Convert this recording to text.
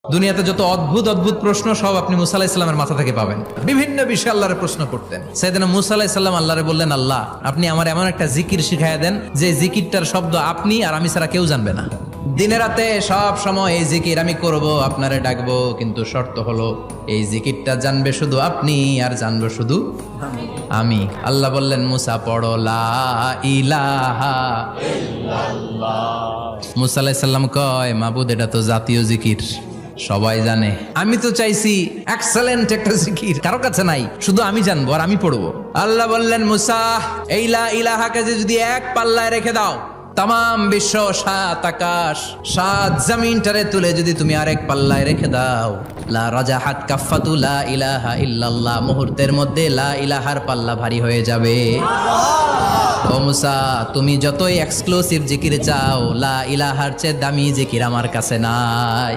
দুনিয়াতে যত অদ্ভুত অদ্ভুত প্রশ্ন সব আপনি মুসা আলাইহিস সালামের মাথা থেকে পাবেন। বিভিন্ন বিষয়ে আল্লাহরে প্রশ্ন করতেন। সাইয়েদনা মুসা আলাইহিস সালাম আল্লাহরে বললেন, আল্লাহ আপনি আমার এমন একটা জিকির শিখাইয়া দেন যে জিকিরটার শব্দ আপনি আর আমি ছাড়া কেউ জানবে না। দিনে রাতে সব সময় এই জিকির আমি করব, আপনারে ডাকবো, কিন্তু শর্ত হলো এই জিকিরটা জানবে শুধু আপনি আর জানবো শুধু আমি। আল্লাহ বললেন, মুসা পড়ো লা ইলাহা ইল্লাল্লাহ। মুসা আলাইহিস সালাম কয়, মাবুদ এটা তো জাতীয় জিকির, সবাই জানে। আমি তো চাইছি এক্সেলেন্ট একটা জিকির, কারো কাছে নাই, শুধু আমি জানবো আর আমি পড়বো। আল্লাহ বললেন, মুসা এই লা ইলাহাকে যদি এক পাল্লায় রেখে দাও, তাম বিশ্ব, সাত আকাশ, সাত জমিনটারে তুলে যদি তুমি আরেক পাল্লায় রেখে দাও, লা রাজাহাত কাফাতু লা ইলাহা ইল্লাল্লাহ, মুহূর্তের মধ্যে লা ইলাহার পাল্লা ভারী হয়ে যাবে। ও মুসা, তুমি যতই এক্সক্লুসিভ জিকির চাও, লা ইলাহার চেয়ে দামি জিকির আমার কাছে নাই।